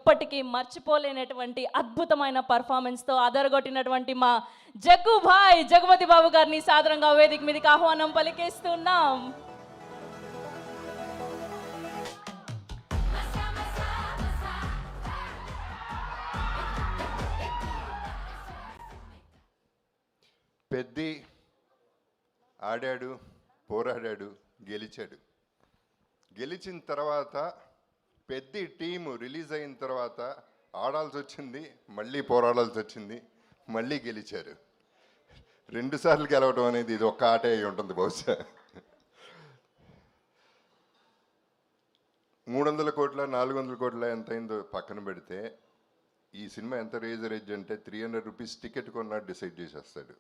ఎప్పటికీ మర్చిపోలేనటువంటి అద్భుతమైన పర్ఫార్మెన్స్తో అదరగొట్టినటువంటి మా జగ్గు భాయ్ జగపతి బాబు గారిని సాదరంగా వేదిక మీదకి ఆహ్వానం పలికేస్తున్నాం. పెద్ది ఆడాడు, పోరాడాడు, గెలిచాడు. గెలిచిన తర్వాత పెద్ది టీము రిలీజ్ అయిన తర్వాత ఆడాల్సి వచ్చింది, మళ్ళీ పోరాడాల్సి వచ్చింది, మళ్ళీ గెలిచారు. 2 సార్లు గెలవడం అనేది ఇది ఒక్క ఆటే అయి ఉంటుంది బహుశా. 300 కోట్ల 400 కోట్ల ఎంత అయిందో పక్కన పెడితే ఈ సినిమా ఎంత రేజ్ అంటే 300 రూపీస్ టికెట్ కొన్నా డిసైడ్ చేసేస్తాడు.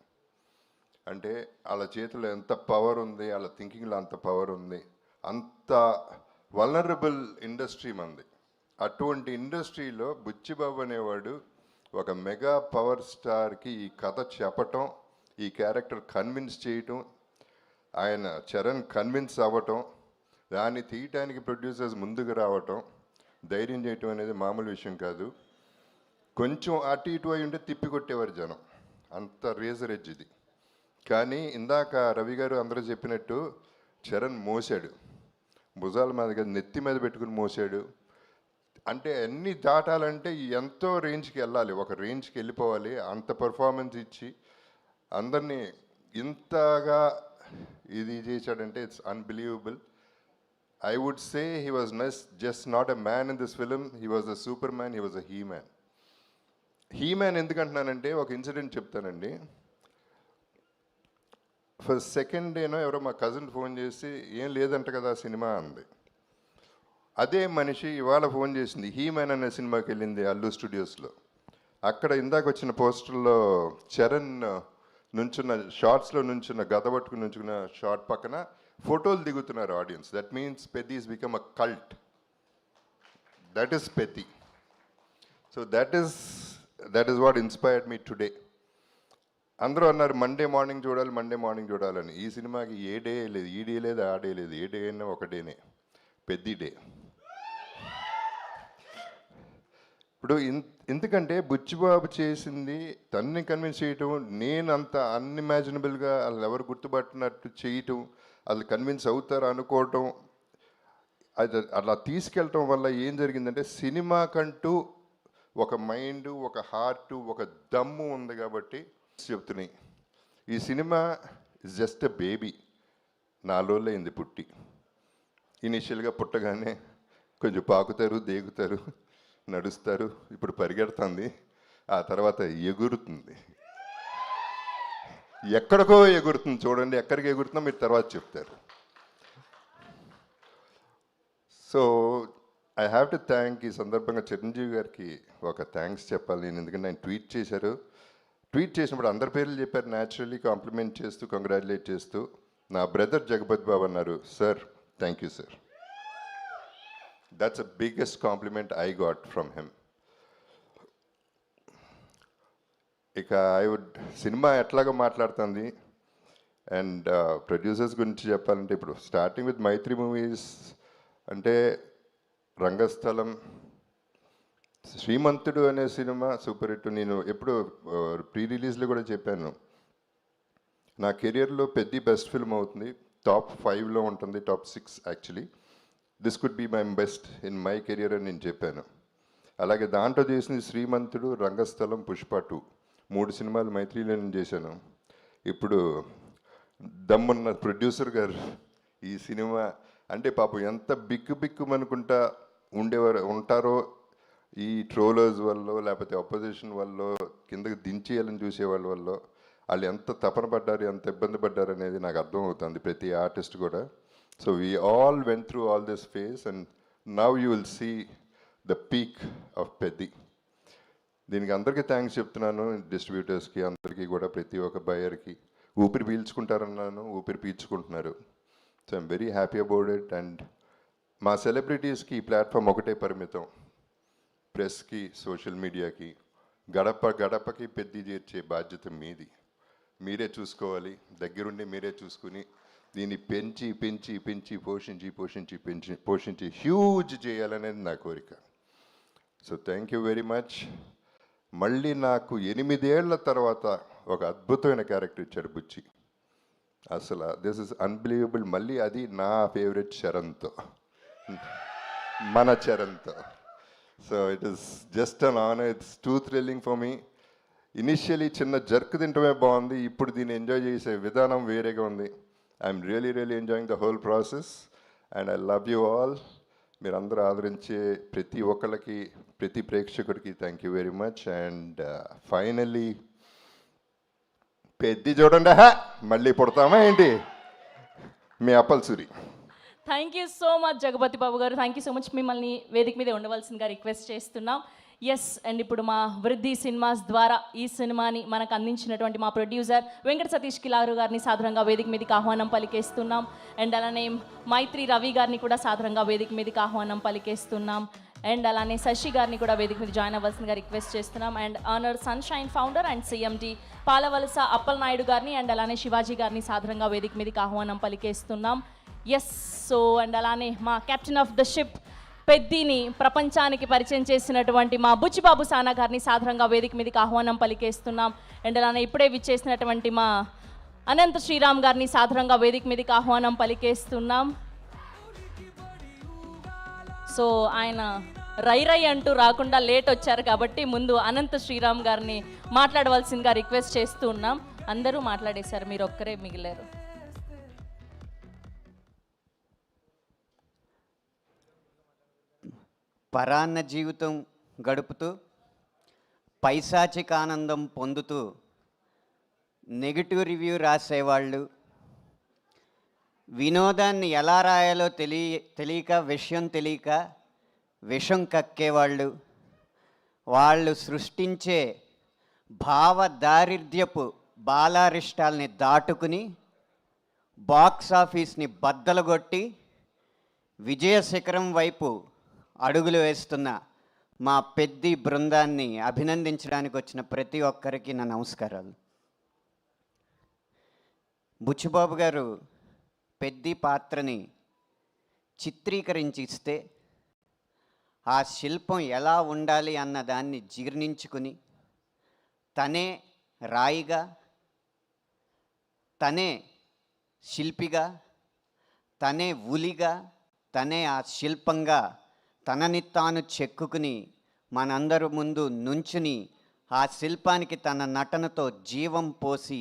అంటే వాళ్ళ చేతిలో ఎంత పవర్ ఉంది, వాళ్ళ థింకింగ్లో అంత పవర్ ఉంది. అంత వల్నరబుల్ ఇండస్ట్రీ మంది. అటువంటి ఇండస్ట్రీలో బుచ్చిబాబు అనేవాడు ఒక మెగా పవర్ స్టార్కి ఈ కథ చెప్పటం, ఈ క్యారెక్టర్ కన్విన్స్ చేయటం, ఆయన చరణ్ కన్విన్స్ అవ్వటం, దాన్ని తీయటానికి ప్రొడ్యూసర్స్ ముందుకు రావటం, ధైర్యం చేయటం అనేది మామూలు విషయం కాదు. కొంచెం అటు ఇటు అయి ఉంటే తిప్పి కొట్టేవారు జనం, అంత రేజర్ ఎడ్జ్ ఇది. కానీ ఇందాక రవి గారు అందరూ చెప్పినట్టు చరణ్ మోసాడు, భుజాల మీద నెత్తి మీద పెట్టుకుని మోసాడు. అంటే అన్ని దాటాలంటే ఎంతో రేంజ్కి వెళ్ళాలి, ఒక రేంజ్కి వెళ్ళిపోవాలి. అంత పర్ఫార్మెన్స్ ఇచ్చి అందరినీ ఇంతగా ఇది చేశాడంటే it's unbelievable. I would say he was just not a man in this film, he was a super man, he was a he man. He man ఎందుకంటున్నానంటే ఒక ఇన్సిడెంట్ చెప్తానండి. ఫస్ట్ సెకండ్ డేనో ఎవరో మా కజిన్ ఫోన్ చేసి ఏం లేదంట కదా cinema అంది. అదే మనిషి ఇవాళ ఫోన్ చేసింది, హీ మ్యాన్ అనే సినిమాకి వెళ్ళింది అల్లు స్టూడియోస్లో. అక్కడ ఇందాక వచ్చిన పోస్టర్లో చరణ్ నుంచున్న షార్ట్స్లో నుంచున్న గద పట్టుకుని నుంచున్న షార్ట్ పక్కన ఫోటోలు దిగుతున్నారు audience. That means Peddi is become a cult. That is Peddi. So that is what inspired me today. అందరూ అన్నారు మండే మార్నింగ్ చూడాలని. ఈ సినిమాకి ఏ డే లేదు, ఈ డే లేదు, ఆ డే లేదు, ఏ డే అయినా ఒక డేనే, పెద్ది డే. ఇప్పుడు ఎందుకంటే బుచ్చిబాబు చేసింది తన్ని కన్విన్స్ చేయటం, నేను అంత అన్ఇమాజినబుల్గా వాళ్ళు ఎవరు గుర్తుపట్టినట్టు చేయటం, వాళ్ళు కన్విన్స్ అవుతారు అనుకోవటం, అది అలా తీసుకెళ్ళటం వల్ల ఏం జరిగిందంటే సినిమాకంటూ ఒక మైండ్, ఒక హార్ట్, ఒక దమ్ము ఉంది. కాబట్టి చెప్తున్నాయి, ఈ cinema is just a baby. 4 రోజులు అయింది పుట్టి. ఇనిషియల్గా పుట్టగానే కొంచెం పాకుతారు, దేగుతారు, నడుస్తారు, ఇప్పుడు పరిగెడుతుంది, ఆ తర్వాత ఎగురుతుంది. ఎక్కడికో ఎగురుతుంది, చూడండి ఎక్కడికి ఎగురుతుందో మీరు తర్వాత చెప్తారు. So I have to thank, ఈ సందర్భంగా చిరంజీవి గారికి ఒక థ్యాంక్స్ చెప్పాలి నేను. ఎందుకంటే ఆయన ట్వీట్ చేసినప్పుడు అందరి పేర్లు చెప్పారు, న్యాచురల్లీ కాంప్లిమెంట్ చేస్తూ, కంగ్రాచులేట్ చేస్తూ. నా బ్రదర్ జగపతి బాబు అన్నారు, sir thank you sir. That's the biggest compliment I got from him. ఇక సినిమా ఎట్లాగా మాట్లాడుతుంది అండ్ ప్రొడ్యూసర్స్ గురించి చెప్పాలంటే, ఇప్పుడు స్టార్టింగ్ విత్ మైత్రి మూవీస్ అంటే రంగస్థలం, శ్రీమంతుడు అనే సినిమా సూపర్ హిట్. నేను ఎప్పుడు ప్రీ రిలీజ్లో కూడా చెప్పాను, నా కెరియర్లో పెద్ద బెస్ట్ ఫిల్మ్ అవుతుంది, టాప్ 5లో ఉంటుంది, top 6 actually. This could be my best in my career అని నేను చెప్పాను. అలాగే దాంట్లో చేసింది శ్రీమంతుడు, రంగస్థలం, పుష్ప 2, 3 సినిమాలు మైత్రిలో నేను చేశాను. ఇప్పుడు దమ్మున్న ప్రొడ్యూసర్ గారు ఈ సినిమా అంటే పాపం ఎంత బిక్కుమనుకుంటా ఉంటారో ఈ ట్రోలర్స్ వల్ల, లేకపోతే అపోజిషన్ వల్ల, కిందకి దించేయాలని చూసేవాళ్ళ వల్ల వాళ్ళు ఎంత తపన పడ్డారు, ఎంత ఇబ్బంది పడ్డారు అనేది నాకు అర్థమవుతుంది, ప్రతి ఆర్టిస్ట్ కూడా. So we all went through all this phase and now you will see the peak of Peddi. దీనికి అందరికీ థ్యాంక్స్ చెప్తున్నాను, డిస్ట్రిబ్యూటర్స్కి అందరికీ కూడా, ప్రతి ఒక్క బయర్కి. ఊపిరి పీల్చుకుంటారన్నాను, ఊపిరి పీల్చుకుంటున్నారు. So I'm very happy about it. And మా సెలబ్రిటీస్కి ఈ ప్లాట్ఫామ్ ఒకటే పరిమితం, ప్రెస్కి, సోషల్ మీడియాకి. గడపకి పెద్ది చేర్చే బాధ్యత మీది. మీరే చూసుకోవాలి, దగ్గరుండి మీరే చూసుకుని దీన్ని పెంచి పోషించి హ్యూజ్ చేయాలనేది నా కోరిక. So thank you very much. మళ్ళీ నాకు 8 ఏళ్ల తర్వాత ఒక అద్భుతమైన క్యారెక్టర్ ఇచ్చాడు బుచ్చి. అసలు దిస్ ఇస్ అన్బిలీవబుల్. మళ్ళీ అది నా ఫేవరెట్ చరణ్తో, మన చరణ్తో. So it is just an honour. It's too thrilling for me. Initially చిన్న జర్క్ తింటమే బాగుంది, ఇప్పుడు దీన్ని ఎంజాయ్ చేసే విధానం వేరేగా ఉంది. I'm really enjoying the whole process and I love you all. మీరందరూ ఆదరించే ప్రతి ఒక్కళ్ళకి, ప్రతి ప్రేక్షకుడికి thank you very much. And finally Peddi చూడండి, మళ్ళీ పుడతామా ఏంటి? మీ Appalsuri. Thank you so much Jagapathi Babu garu, thank you so much. మిమ్మల్ని వేదిక మీద ఉండవలసిందిగా రిక్వెస్ట్ చేస్తున్నాం. ఎస్, అండ్ ఇప్పుడు మా వృద్ధి సినిమాస్ ద్వారా ఈ సినిమాని మనకు అందించినటువంటి మా ప్రొడ్యూసర్ వెంకట సతీష్ కిలారు గారిని సాధారణంగా వేదిక మీదకి ఆహ్వానం పలికేస్తున్నాం. అండ్ అలానే మైత్రి రవి గారిని కూడా సాధారణంగా వేదిక మీదకి ఆహ్వానం పలికేస్తున్నాం. అండ్ అలానే శశి గారిని కూడా వేదిక మీద జాయిన్ అవ్వాల్సిందిగా రిక్వెస్ట్ చేస్తున్నాం. And honour sunshine founder and CMD Palavalasa Appal Naidu గారిని అండ్ అలానే శివాజీ గారిని సాధారణంగా వేదిక మీదకి ఆహ్వానం పలికేస్తున్నాం. ఎస్, సో అండ్ అలానే మా కెప్టెన్ ఆఫ్ ద షిప్ పెద్దిని ప్రపంచానికి పరిచయం చేసినటువంటి మా బుచ్చిబాబు సానా గారిని సాధారణంగా వేదిక మీదకి ఆహ్వానం పలికేస్తున్నాం. అండ్ అలానే ఇప్పుడే విచ్చేసినటువంటి మా అనంత శ్రీరామ్ గారిని సాధారణంగా వేదిక మీదకి ఆహ్వానం పలికేస్తున్నాం. సో ఆయన రై అంటూ రాకుండా లేట్ వచ్చారు కాబట్టి ముందు అనంత శ్రీరామ్ గారిని మాట్లాడవలసిందిగా రిక్వెస్ట్ చేస్తూ ఉన్నాం. అందరూ మాట్లాడేశారు, మీరు ఒక్కరే మిగిలారు. పరాన్న జీవితం గడుపుతూ పైశాచిక ఆనందం పొందుతూ నెగిటివ్ రివ్యూ రాసేవాళ్ళు, వినోదాన్ని ఎలా రాయాలో తెలియక విషం కక్కేవాళ్ళు, వాళ్ళు సృష్టించే భావ దారిద్ర్యపు బాలారిష్టాల్ని దాటుకుని బాక్స్ ఆఫీస్ని బద్దలుగొట్టి విజయ శిఖరం వైపు అడుగులు వేస్తున్న మా పెద్ది బృందాన్ని అభినందించడానికి వచ్చిన ప్రతి ఒక్కరికి నా నమస్కారాలు. బుచ్చిబాబు గారు పెద్ది పాత్రని చిత్రీకరించి ఇస్తే ఆ శిల్పం ఎలా ఉండాలి అన్న దాన్ని జీర్ణించుకుని తనే రాయిగా, తనే శిల్పిగా, తనే ఉలిగా, తనే ఆ శిల్పంగా తనని తాను చెక్కుకుని మనందరి ముందు నుంచుని ఆ శిల్పానికి తన నటనతో జీవం పోసి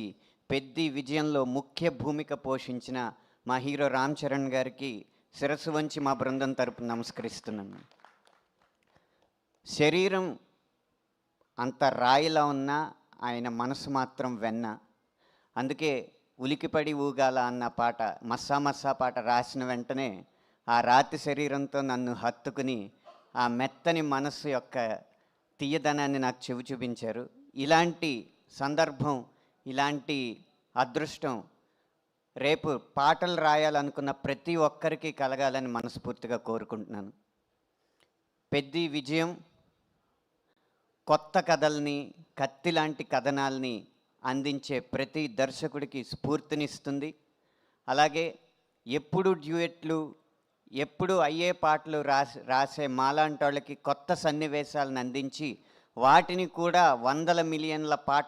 పెద్ది విజయంలో ముఖ్య భూమిక పోషించిన మా హీరో రామ్ చరణ్ గారికి శిరస్సు వంచి మా బృందం తరపున నమస్కరిస్తున్నాను. శరీరం అంత రాయిలా ఉన్నా ఆయన మనసు మాత్రం వెన్న. అందుకే ఉలికిపడి ఊగాల అన్న పాట, మస్సా మస్సా పాట రాసిన వెంటనే ఆ రాతి శరీరంతో నన్ను హత్తుకుని ఆ మెత్తని మనస్సు యొక్క తీయదనాన్ని నాకు చెవి చూపించారు. ఇలాంటి సందర్భం, ఇలాంటి అదృష్టం రేపు పాటలు రాయాలనుకున్న ప్రతి ఒక్కరికి కలగాలని మనస్ఫూర్తిగా కోరుకుంటున్నాను. పెద్ది విజయం కొత్త కథల్ని, కత్తి లాంటి కథనాల్ని అందించే ప్రతి దర్శకుడికి స్ఫూర్తినిస్తుంది. అలాగే ఎప్పుడు డ్యూయెట్లు, ఎప్పుడు అయ్యే పాటలు రాసే మాలాంటి వాళ్ళకి కొత్త సన్నివేశాలను అందించి వాటిని కూడా 100 మిలియన్ల పాటలు